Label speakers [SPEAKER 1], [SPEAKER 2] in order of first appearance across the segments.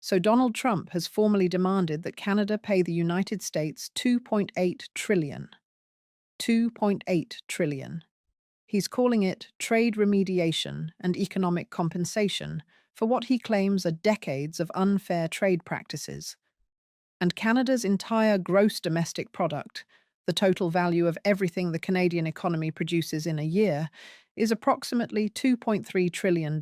[SPEAKER 1] So Donald Trump has formally demanded that Canada pay the United States 2.8 trillion. 2.8 trillion. He's calling it trade remediation and economic compensation for what he claims are decades of unfair trade practices. And Canada's entire gross domestic product, the total value of everything the Canadian economy produces in a year, is approximately $2.3 trillion.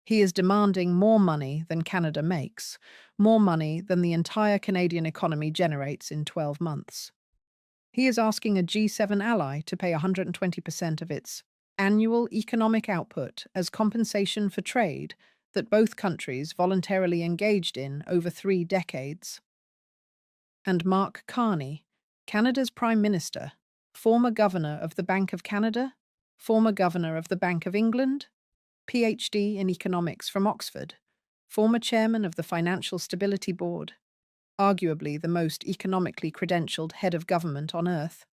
[SPEAKER 1] He is demanding more money than Canada makes, more money than the entire Canadian economy generates in 12 months. He is asking a G7 ally to pay 120% of its annual economic output as compensation for trade that both countries voluntarily engaged in over 3 decades. And Mark Carney, Canada's Prime Minister, former Governor of the Bank of Canada, former Governor of the Bank of England, PhD in economics from Oxford, former Chairman of the Financial Stability Board, arguably the most economically credentialed head of government on earth,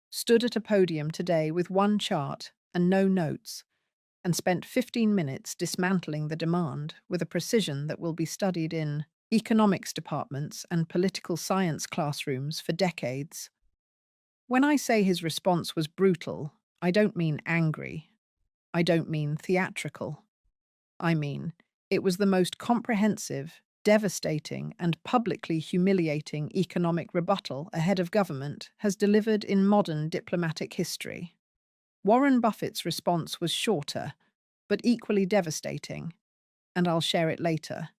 [SPEAKER 1] stood at a podium today with one chart and no notes, and spent 15 minutes dismantling the demand with a precision that will be studied in economics departments and political science classrooms for decades. When I say his response was brutal, I don't mean angry. I don't mean theatrical. I mean, it was the most comprehensive, devastating, and publicly humiliating economic rebuttal a head of government has delivered in modern diplomatic history. Warren Buffett's response was shorter, but equally devastating, and I'll share it later.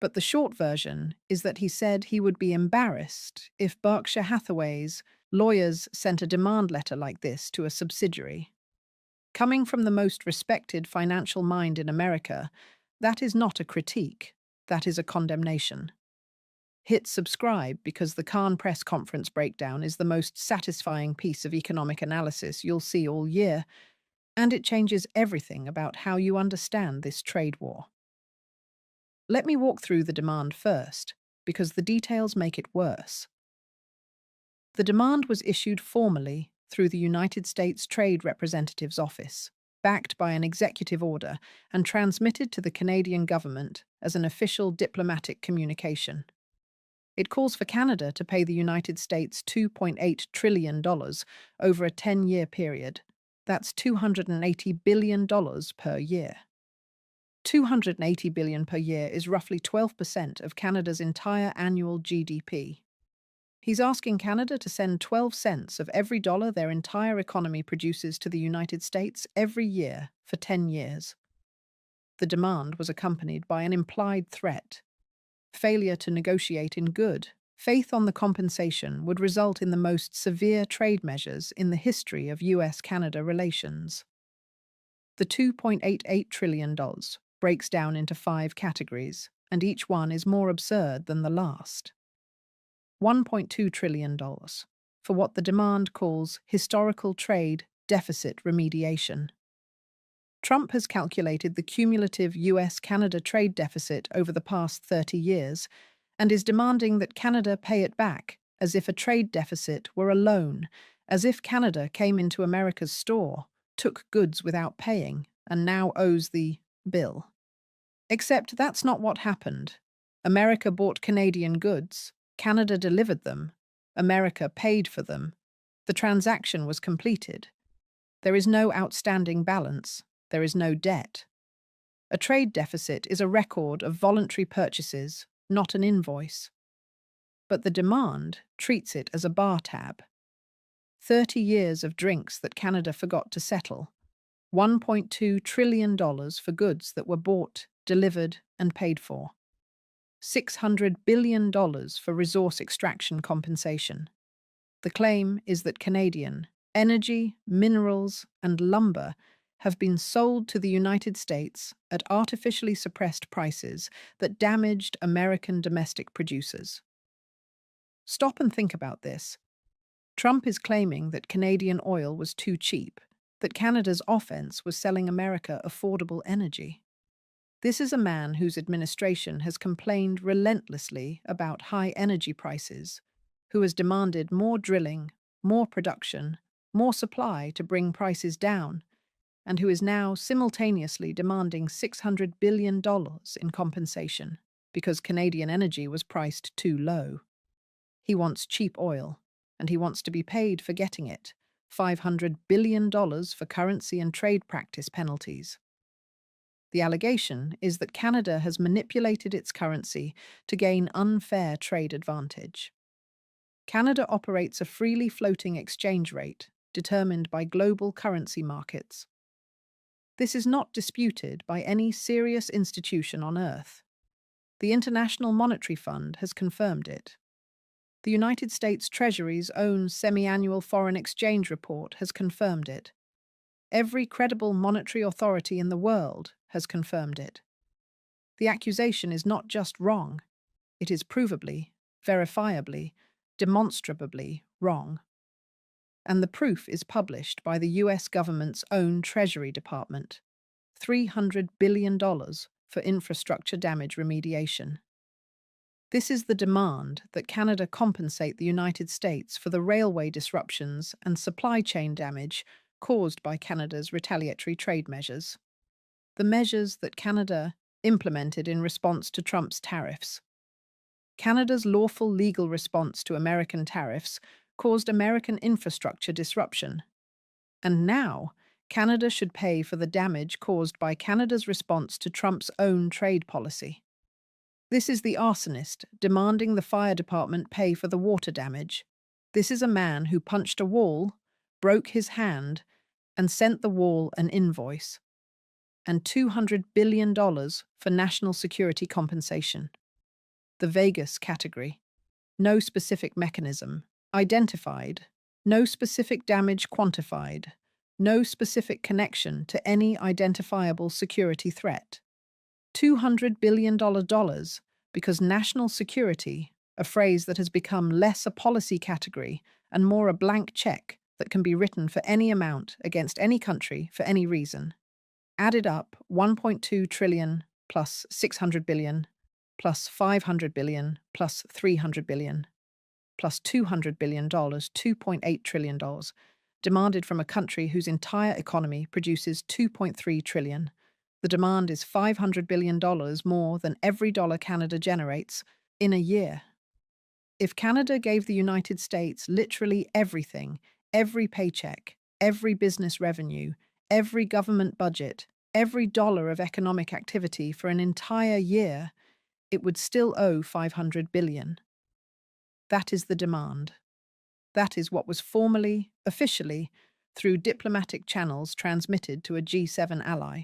[SPEAKER 1] But the short version is that he said he would be embarrassed if Berkshire Hathaway's lawyers sent a demand letter like this to a subsidiary. Coming from the most respected financial mind in America, that is not a critique, that is a condemnation. Hit subscribe because the Carney press conference breakdown is the most satisfying piece of economic analysis you'll see all year, and it changes everything about how you understand this trade war. Let me walk through the demand first, because the details make it worse. The demand was issued formally through the United States Trade Representative's Office, backed by an executive order, and transmitted to the Canadian government as an official diplomatic communication. It calls for Canada to pay the United States $2.8 trillion over a 10-year period. That's $280 billion per year. $280 billion per year is roughly 12% of Canada's entire annual GDP. He's asking Canada to send 12 cents of every dollar their entire economy produces to the United States every year for 10 years. The demand was accompanied by an implied threat. Failure to negotiate in good faith on the compensation would result in the most severe trade measures in the history of US-Canada relations. The $2.88 trillion breaks down into 5 categories, and each one is more absurd than the last. $1.2 trillion for what the demand calls historical trade deficit remediation. Trump has calculated the cumulative US-Canada trade deficit over the past 30 years and is demanding that Canada pay it back as if a trade deficit were a loan, as if Canada came into America's store, took goods without paying, and now owes the bill. Except that's not what happened. America bought Canadian goods, Canada delivered them, America paid for them. The transaction was completed. There is no outstanding balance, there is no debt. A trade deficit is a record of voluntary purchases, not an invoice. But the demand treats it as a bar tab. 30 years of drinks that Canada forgot to settle. $1.2 trillion for goods that were bought, delivered, and paid for. $600 billion for resource extraction compensation. The claim is that Canadian energy, minerals, and lumber have been sold to the United States at artificially suppressed prices that damaged American domestic producers. Stop and think about this. Trump is claiming that Canadian oil was too cheap, that Canada's offense was selling America affordable energy. This is a man whose administration has complained relentlessly about high energy prices, who has demanded more drilling, more production, more supply to bring prices down, and who is now simultaneously demanding $600 billion in compensation because Canadian energy was priced too low. He wants cheap oil, and he wants to be paid for getting it, $500 billion for currency and trade practice penalties. The allegation is that Canada has manipulated its currency to gain unfair trade advantage. Canada operates a freely floating exchange rate determined by global currency markets. This is not disputed by any serious institution on Earth. The International Monetary Fund has confirmed it. The United States Treasury's own semi-annual foreign exchange report has confirmed it. Every credible monetary authority in the world has confirmed it. The accusation is not just wrong, it is provably, verifiably, demonstrably wrong. And the proof is published by the US government's own Treasury Department. $300 billion for infrastructure damage remediation. This is the demand that Canada compensate the United States for the railway disruptions and supply chain damage caused by Canada's retaliatory trade measures. The measures that Canada implemented in response to Trump's tariffs. Canada's lawful legal response to American tariffs caused American infrastructure disruption. And now, Canada should pay for the damage caused by Canada's response to Trump's own trade policy. This is the arsonist demanding the fire department pay for the water damage. This is a man who punched a wall, broke his hand, and sent the wall an invoice. And $200 billion for national security compensation. The Vegas category. No specific mechanism identified. No specific damage quantified. No specific connection to any identifiable security threat. $200 billion because national security, a phrase that has become less a policy category and more a blank check that can be written for any amount against any country for any reason. Added up, 1.2 trillion plus 600 billion plus 500 billion plus 300 billion plus $200 billion, $2.8 trillion, demanded from a country whose entire economy produces 2.3 trillion. The demand is $500 billion more than every dollar Canada generates in a year. If Canada gave the United States literally everything, every paycheck, every business revenue, every government budget, every dollar of economic activity for an entire year, it would still owe $500 billion. That is the demand. That is what was formally, officially, through diplomatic channels transmitted to a G7 ally.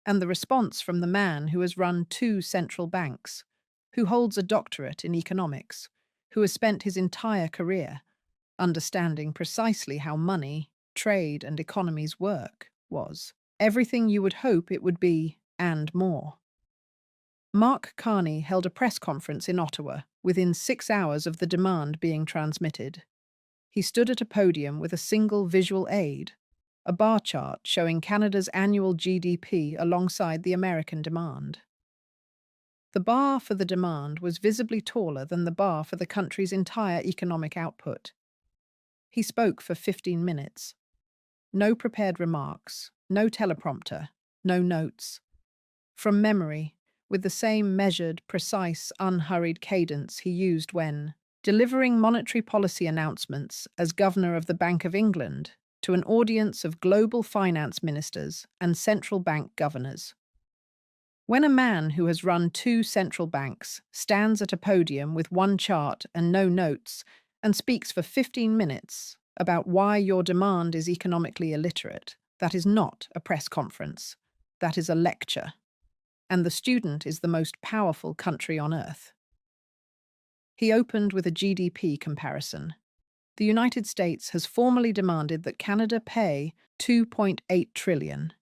[SPEAKER 1] And the response from the man who has run 2 central banks, who holds a doctorate in economics, who has spent his entire career understanding precisely how money, trade, and economies work, was everything you would hope it would be, and more. Mark Carney held a press conference in Ottawa within 6 hours of the demand being transmitted. He stood at a podium with a single visual aid, a bar chart showing Canada's annual GDP alongside the American demand. The bar for the demand was visibly taller than the bar for the country's entire economic output. He spoke for 15 minutes. No prepared remarks, no teleprompter, no notes. From memory, with the same measured, precise, unhurried cadence he used when delivering monetary policy announcements as Governor of the Bank of England to an audience of global finance ministers and central bank governors. When a man who has run 2 central banks stands at a podium with 1 chart and no notes and speaks for 15 minutes about why your demand is economically illiterate, that is not a press conference. That is a lecture. And the student is the most powerful country on earth. He opened with a GDP comparison. The United States has formally demanded that Canada pay $2.8 trillion.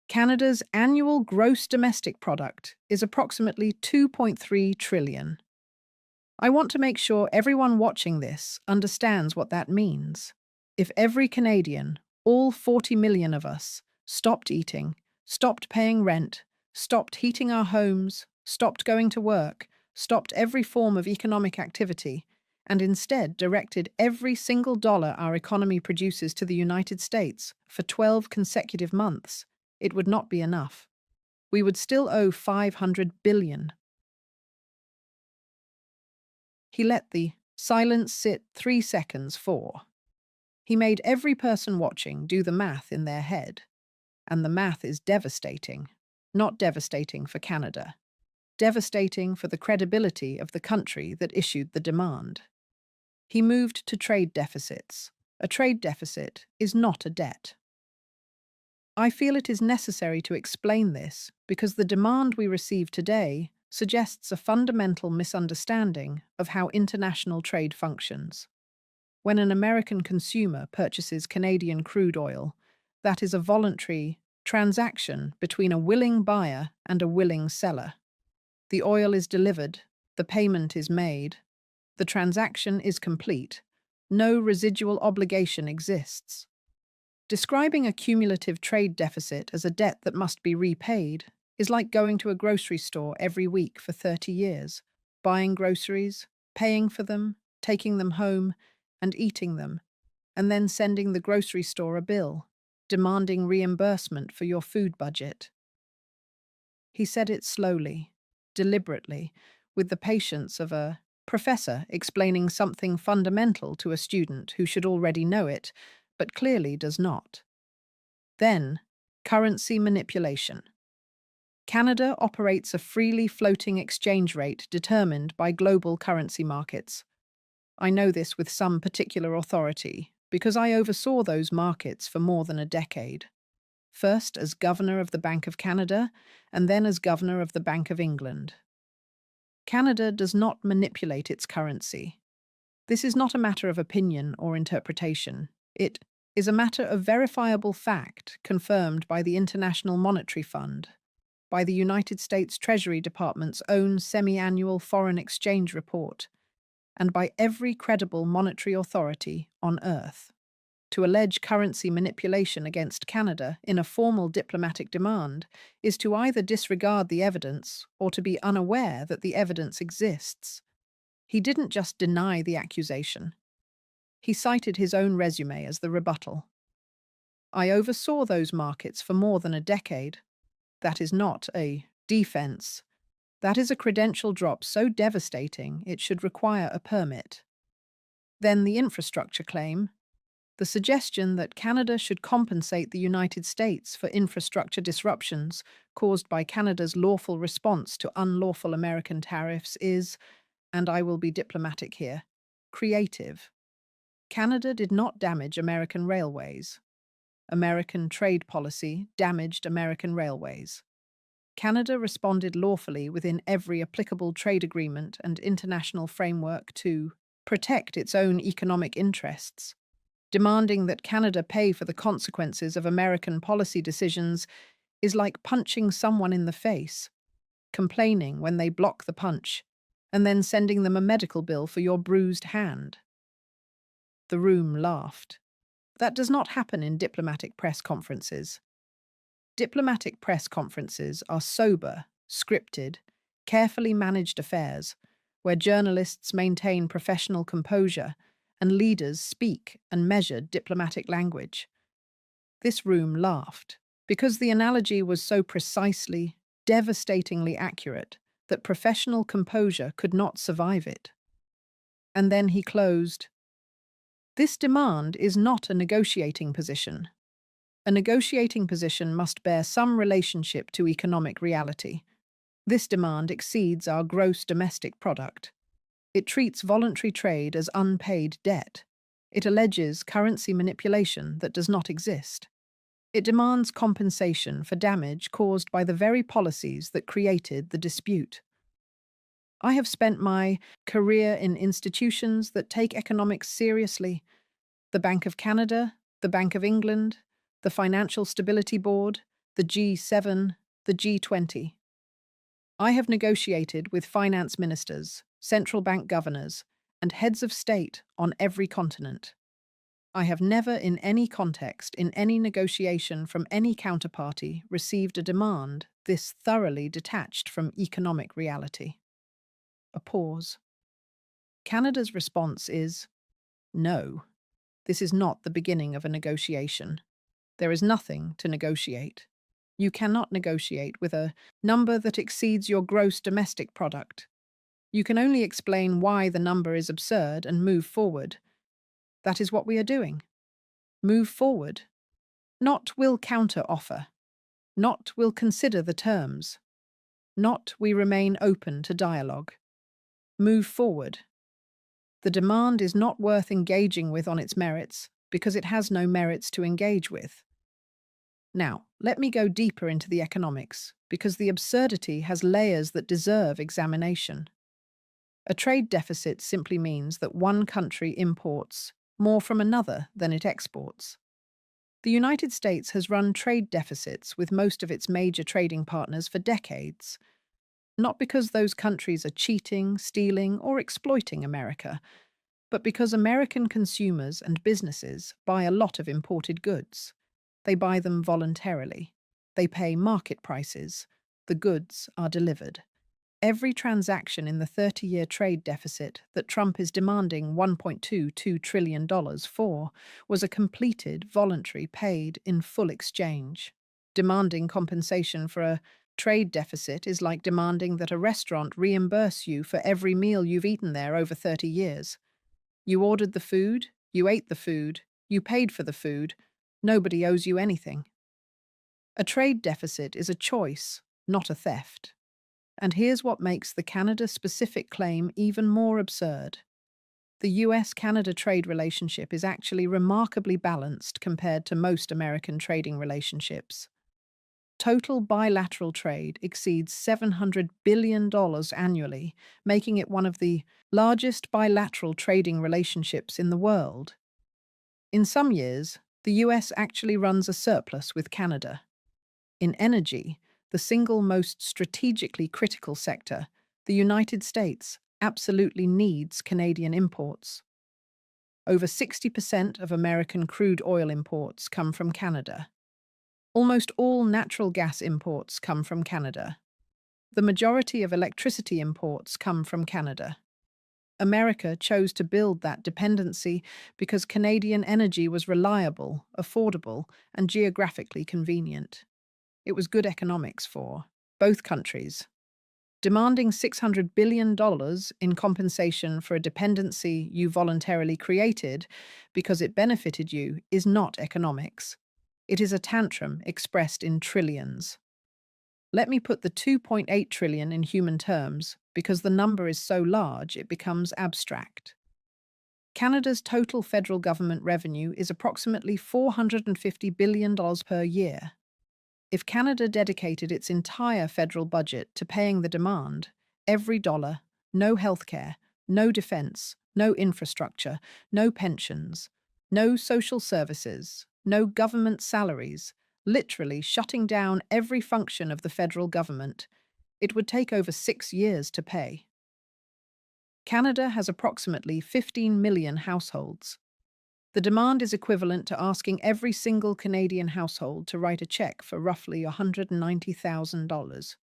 [SPEAKER 1] Canada's annual gross domestic product is approximately $2.3 trillion. I want to make sure everyone watching this understands what that means. If every Canadian, all 40 million of us, stopped eating, stopped paying rent, stopped heating our homes, stopped going to work, stopped every form of economic activity, and instead directed every single dollar our economy produces to the United States for 12 consecutive months, it would not be enough. We would still owe $500 billion. He let the silence sit 3 seconds for. He made every person watching do the math in their head. And the math is devastating. Not devastating for Canada. Devastating for the credibility of the country that issued the demand. He moved to trade deficits. A trade deficit is not a debt. I feel it is necessary to explain this because the demand we receive today suggests a fundamental misunderstanding of how international trade functions. When an American consumer purchases Canadian crude oil, that is a voluntary transaction between a willing buyer and a willing seller. The oil is delivered, the payment is made, the transaction is complete, no residual obligation exists. Describing a cumulative trade deficit as a debt that must be repaid is like going to a grocery store every week for 30 years, buying groceries, paying for them, taking them home, and eating them, and then sending the grocery store a bill, demanding reimbursement for your food budget. He said it slowly, deliberately, with the patience of a professor explaining something fundamental to a student who should already know it, but clearly does not. Then, currency manipulation. Canada operates a freely floating exchange rate determined by global currency markets. I know this with some particular authority because I oversaw those markets for more than a decade. First as Governor of the Bank of Canada, and then as Governor of the Bank of England. Canada does not manipulate its currency. This is not a matter of opinion or interpretation. It is a matter of verifiable fact confirmed by the International Monetary Fund, by the United States Treasury Department's own semi-annual foreign exchange report, and by every credible monetary authority on Earth. To allege currency manipulation against Canada in a formal diplomatic demand is to either disregard the evidence or to be unaware that the evidence exists. He didn't just deny the accusation. He cited his own resume as the rebuttal. I oversaw those markets for more than a decade. That is not a defense. That is a credential drop so devastating it should require a permit. Then the infrastructure claim. The suggestion that Canada should compensate the United States for infrastructure disruptions caused by Canada's lawful response to unlawful American tariffs is, and I will be diplomatic here, creative. Canada did not damage American railways. American trade policy damaged American railways. Canada responded lawfully within every applicable trade agreement and international framework to protect its own economic interests. Demanding that Canada pay for the consequences of American policy decisions is like punching someone in the face, complaining when they block the punch, and then sending them a medical bill for your bruised hand. The room laughed. That does not happen in diplomatic press conferences. Diplomatic press conferences are sober, scripted, carefully managed affairs where journalists maintain professional composure and leaders speak and measure diplomatic language. This room laughed, because the analogy was so precisely, devastatingly accurate that professional composure could not survive it. And then he closed. This demand is not a negotiating position. A negotiating position must bear some relationship to economic reality. This demand exceeds our gross domestic product. It treats voluntary trade as unpaid debt. It alleges currency manipulation that does not exist. It demands compensation for damage caused by the very policies that created the dispute. I have spent my career in institutions that take economics seriously. The Bank of Canada, the Bank of England, the Financial Stability Board, the G7, the G20. I have negotiated with finance ministers, central bank governors, and heads of state on every continent. I have never in any context, in any negotiation from any counterparty, received a demand this thoroughly detached from economic reality. A pause. Canada's response is no. This is not the beginning of a negotiation. There is nothing to negotiate. You cannot negotiate with a number that exceeds your gross domestic product. You can only explain why the number is absurd and move forward. That is what we are doing. Move forward. Not will counter offer. Not will consider the terms. Not we remain open to dialogue. Move forward. The demand is not worth engaging with on its merits because it has no merits to engage with. Now, let me go deeper into the economics because the absurdity has layers that deserve examination. A trade deficit simply means that one country imports more from another than it exports. The United States has run trade deficits with most of its major trading partners for decades, not because those countries are cheating, stealing, or exploiting America, but because American consumers and businesses buy a lot of imported goods. They buy them voluntarily. They pay market prices. The goods are delivered. Every transaction in the 30-year trade deficit that Trump is demanding $1.22 trillion for was a completed, voluntary, paid in full exchange. Demanding compensation for a trade deficit is like demanding that a restaurant reimburse you for every meal you've eaten there over 30 years. You ordered the food, you ate the food, you paid for the food. Nobody owes you anything. A trade deficit is a choice, not a theft. And here's what makes the Canada-specific claim even more absurd. The US-Canada trade relationship is actually remarkably balanced compared to most American trading relationships. Total bilateral trade exceeds $700 billion annually, making it one of the largest bilateral trading relationships in the world. In some years, the US actually runs a surplus with Canada. In energy, the single most strategically critical sector, the United States absolutely needs Canadian imports. Over 60% of American crude oil imports come from Canada. Almost all natural gas imports come from Canada. The majority of electricity imports come from Canada. America chose to build that dependency because Canadian energy was reliable, affordable, and geographically convenient. It was good economics for both countries. Demanding $600 billion in compensation for a dependency you voluntarily created because it benefited you is not economics. It is a tantrum expressed in trillions. Let me put the 2.8 trillion in human terms because the number is so large it becomes abstract. Canada's total federal government revenue is approximately $450 billion per year. If Canada dedicated its entire federal budget to paying the demand, every dollar, no healthcare, no defense, no infrastructure, no pensions, no social services, no government salaries, literally shutting down every function of the federal government, it would take over 6 years to pay. Canada has approximately 15 million households. The demand is equivalent to asking every single Canadian household to write a check for roughly $190,000.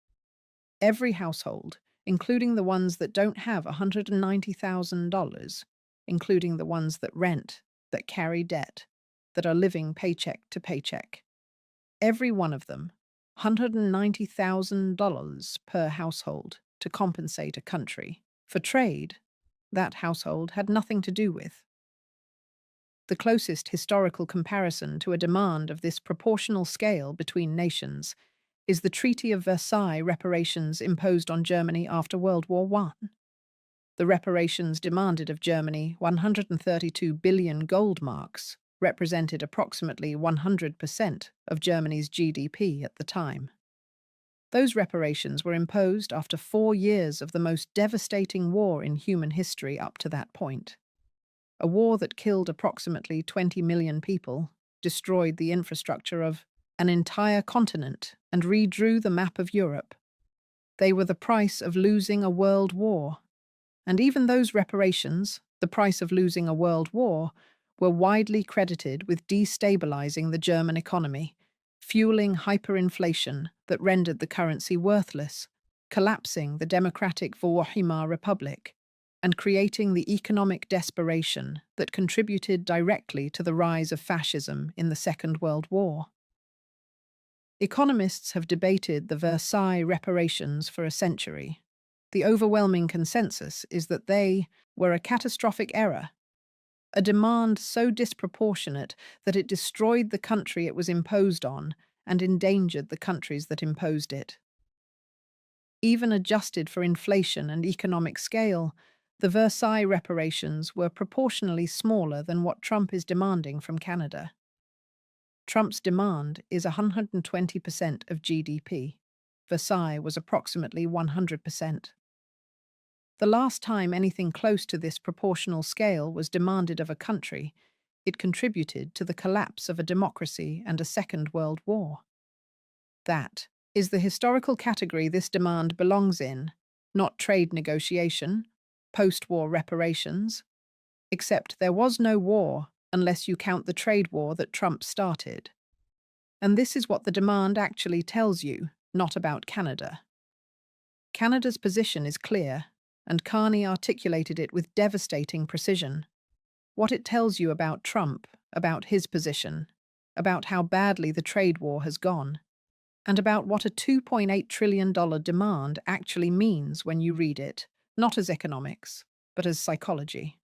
[SPEAKER 1] Every household, including the ones that don't have $190,000, including the ones that rent, that carry debt, that are living paycheck to paycheck. Every one of them, $190,000 per household to compensate a country. For trade, that household had nothing to do with. The closest historical comparison to a demand of this proportional scale between nations is the Treaty of Versailles reparations imposed on Germany after World War I. The reparations demanded of Germany 132 billion gold marks, represented approximately 100% of Germany's GDP at the time. Those reparations were imposed after 4 years of the most devastating war in human history up to that point. A war that killed approximately 20 million people, destroyed the infrastructure of an entire continent, and redrew the map of Europe. They were the price of losing a world war. And even those reparations, the price of losing a world war, were widely credited with destabilizing the German economy, fueling hyperinflation that rendered the currency worthless, collapsing the democratic Weimar Republic, and creating the economic desperation that contributed directly to the rise of fascism in the Second World War. Economists have debated the Versailles reparations for a century. The overwhelming consensus is that they were a catastrophic error, a demand so disproportionate that it destroyed the country it was imposed on and endangered the countries that imposed it. Even adjusted for inflation and economic scale, the Versailles reparations were proportionally smaller than what Trump is demanding from Canada. Trump's demand is 120% of GDP. Versailles was approximately 100%. The last time anything close to this proportional scale was demanded of a country, it contributed to the collapse of a democracy and a Second World War. That is the historical category this demand belongs in, not trade negotiation, post-war reparations, except there was no war unless you count the trade war that Trump started. And this is what the demand actually tells you, not about Canada. Canada's position is clear, and Carney articulated it with devastating precision. What it tells you about Trump, about his position, about how badly the trade war has gone, and about what a $2.8 trillion demand actually means when you read it, not as economics, but as psychology.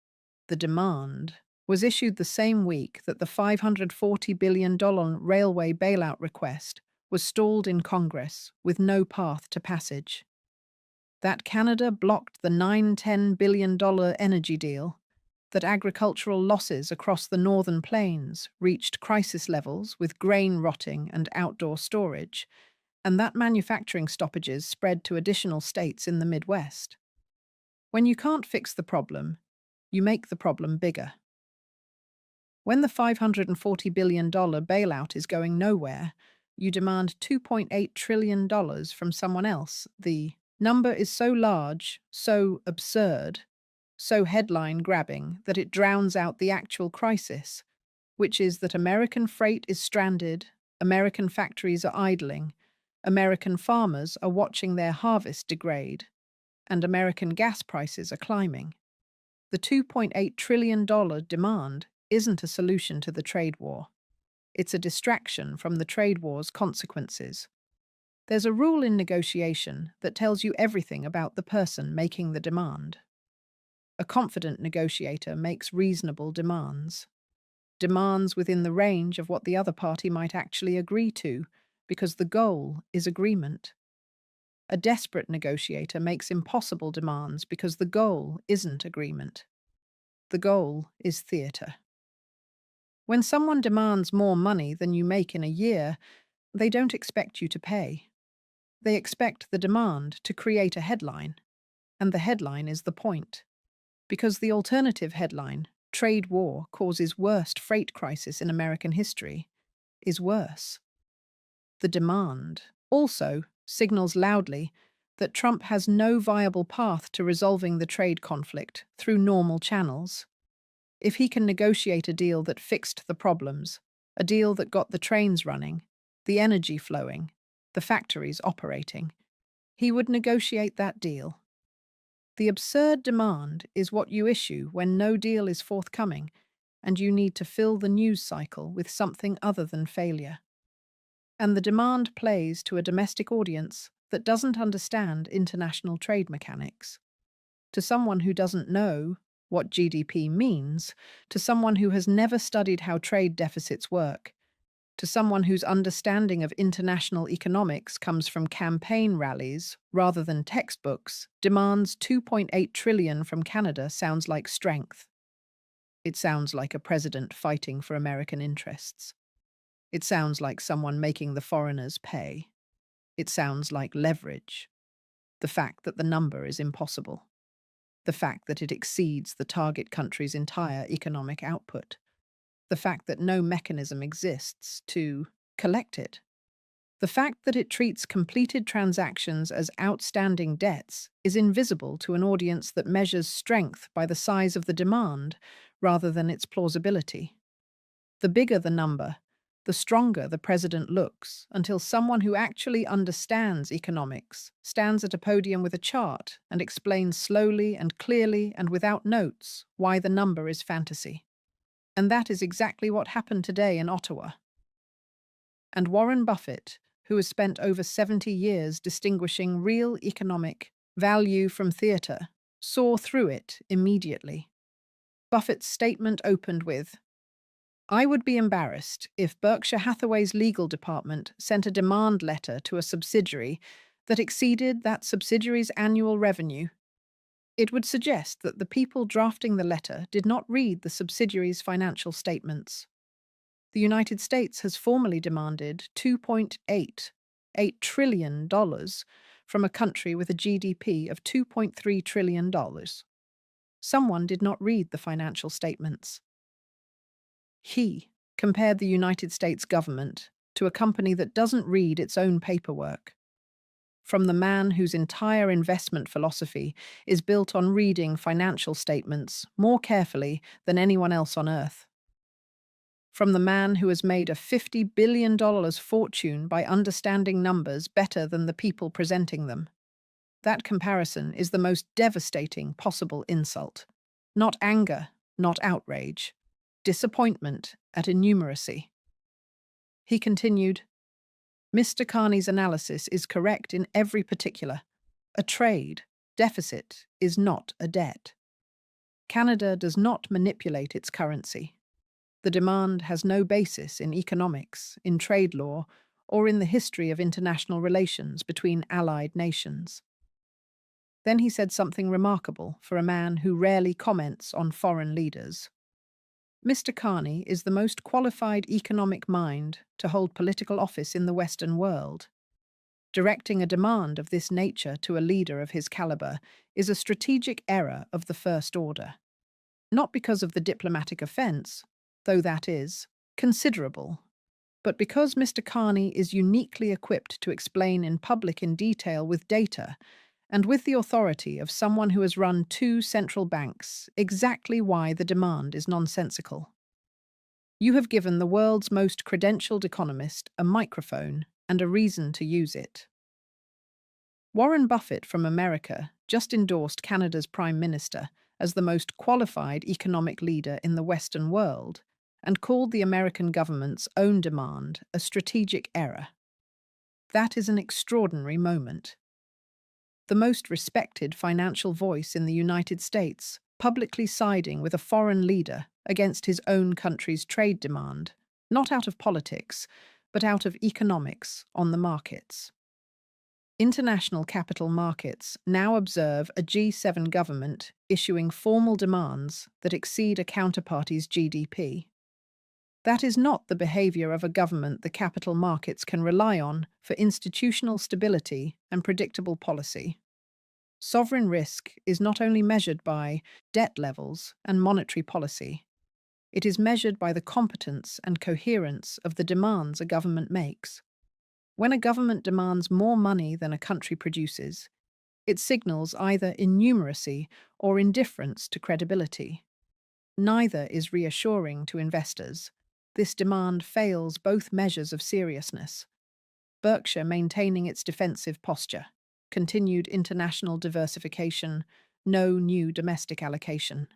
[SPEAKER 1] The demand was issued the same week that the $540 billion railway bailout request was stalled in Congress with no path to passage. That Canada blocked the $9–10 billion energy deal, that agricultural losses across the northern plains reached crisis levels with grain rotting and outdoor storage, and that manufacturing stoppages spread to additional states in the Midwest. When you can't fix the problem, you make the problem bigger. When the $540 billion bailout is going nowhere, you demand $2.8 trillion from someone else. The number is so large, so absurd, so headline-grabbing that it drowns out the actual crisis, which is that American freight is stranded, American factories are idling, American farmers are watching their harvest degrade, and American gas prices are climbing. The $2.8 trillion demand isn't a solution to the trade war. It's a distraction from the trade war's consequences. There's a rule in negotiation that tells you everything about the person making the demand. A confident negotiator makes reasonable demands. Demands within the range of what the other party might actually agree to, because the goal is agreement. A desperate negotiator makes impossible demands because the goal isn't agreement. The goal is theatre. When someone demands more money than you make in a year, they don't expect you to pay. They expect the demand to create a headline, and the headline is the point. Because the alternative headline, trade war causes worst freight crisis in American history, is worse. The demand also signals loudly that Trump has no viable path to resolving the trade conflict through normal channels. If he can negotiate a deal that fixed the problems, a deal that got the trains running, the energy flowing, the factories operating, he would negotiate that deal. The absurd demand is what you issue when no deal is forthcoming and you need to fill the news cycle with something other than failure. And the demand plays to a domestic audience that doesn't understand international trade mechanics. To someone who doesn't know what GDP means, to someone who has never studied how trade deficits work, to someone whose understanding of international economics comes from campaign rallies rather than textbooks, demands $2.8 trillion from Canada sounds like strength. It sounds like a president fighting for American interests. It sounds like someone making the foreigners pay. It sounds like leverage. The fact that the number is impossible. The fact that it exceeds the target country's entire economic output. The fact that no mechanism exists to collect it. The fact that it treats completed transactions as outstanding debts is invisible to an audience that measures strength by the size of the demand rather than its plausibility. The bigger the number, the stronger the president looks, until someone who actually understands economics stands at a podium with a chart and explains slowly and clearly and without notes why the number is fantasy. And that is exactly what happened today in Ottawa. And Warren Buffett, who has spent over 70 years distinguishing real economic value from theatre, saw through it immediately. Buffett's statement opened with, "I would be embarrassed if Berkshire Hathaway's legal department sent a demand letter to a subsidiary that exceeded that subsidiary's annual revenue. It would suggest that the people drafting the letter did not read the subsidiary's financial statements. The United States has formally demanded $2.88 trillion from a country with a GDP of $2.3 trillion. Someone did not read the financial statements." He compared the United States government to a company that doesn't read its own paperwork. From the man whose entire investment philosophy is built on reading financial statements more carefully than anyone else on earth. From the man who has made a $50 billion fortune by understanding numbers better than the people presenting them. That comparison is the most devastating possible insult. Not anger, not outrage. Disappointment at innumeracy. He continued, "Mr. Carney's analysis is correct in every particular. A trade deficit is not a debt. Canada does not manipulate its currency. The demand has no basis in economics, in trade law, or in the history of international relations between allied nations." Then he said something remarkable for a man who rarely comments on foreign leaders. "Mr. Carney is the most qualified economic mind to hold political office in the Western world. Directing a demand of this nature to a leader of his caliber is a strategic error of the first order. Not because of the diplomatic offense, though that is considerable, but because Mr. Carney is uniquely equipped to explain in public in detail with data and with the authority of someone who has run 2 central banks exactly why the demand is nonsensical. You have given the world's most credentialed economist a microphone and a reason to use it." Warren Buffett from America just endorsed Canada's Prime Minister as the most qualified economic leader in the Western world and called the American government's own demand a strategic error. That is an extraordinary moment. The most respected financial voice in the United States publicly siding with a foreign leader against his own country's trade demand, not out of politics, but out of economics on the markets. International capital markets now observe a G7 government issuing formal demands that exceed a counterparty's GDP. That is not the behavior of a government the capital markets can rely on for institutional stability and predictable policy. Sovereign risk is not only measured by debt levels and monetary policy, it is measured by the competence and coherence of the demands a government makes. When a government demands more money than a country produces, it signals either innumeracy or indifference to credibility. Neither is reassuring to investors. This demand fails both measures of seriousness. Berkshire maintaining its defensive posture, continued international diversification, no new domestic allocation.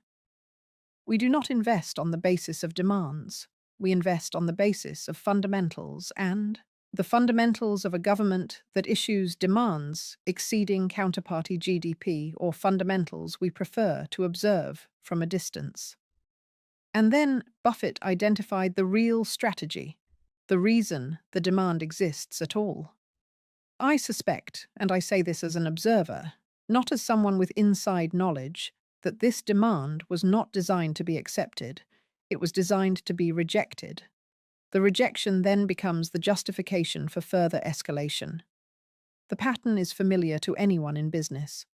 [SPEAKER 1] We do not invest on the basis of demands. We invest on the basis of fundamentals, and the fundamentals of a government that issues demands exceeding counterparty GDP or fundamentals we prefer to observe from a distance. And then Buffett identified the real strategy, the reason the demand exists at all. I suspect, and I say this as an observer, not as someone with inside knowledge, that this demand was not designed to be accepted, it was designed to be rejected. The rejection then becomes the justification for further escalation. The pattern is familiar to anyone in business.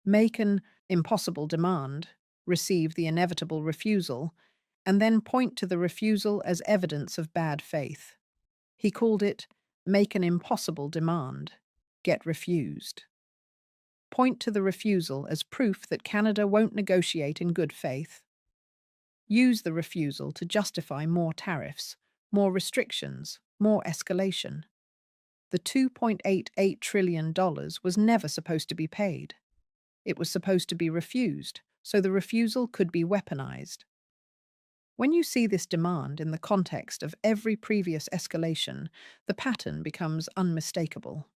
[SPEAKER 1] Make an impossible demand, receive the inevitable refusal, and then point to the refusal as evidence of bad faith. He called it, make an impossible demand, get refused. Point to the refusal as proof that Canada won't negotiate in good faith. Use the refusal to justify more tariffs, More restrictions, more escalation. The $2.88 trillion was never supposed to be paid. It was supposed to be refused, so the refusal could be weaponized. When you see this demand in the context of every previous escalation, the pattern becomes unmistakable.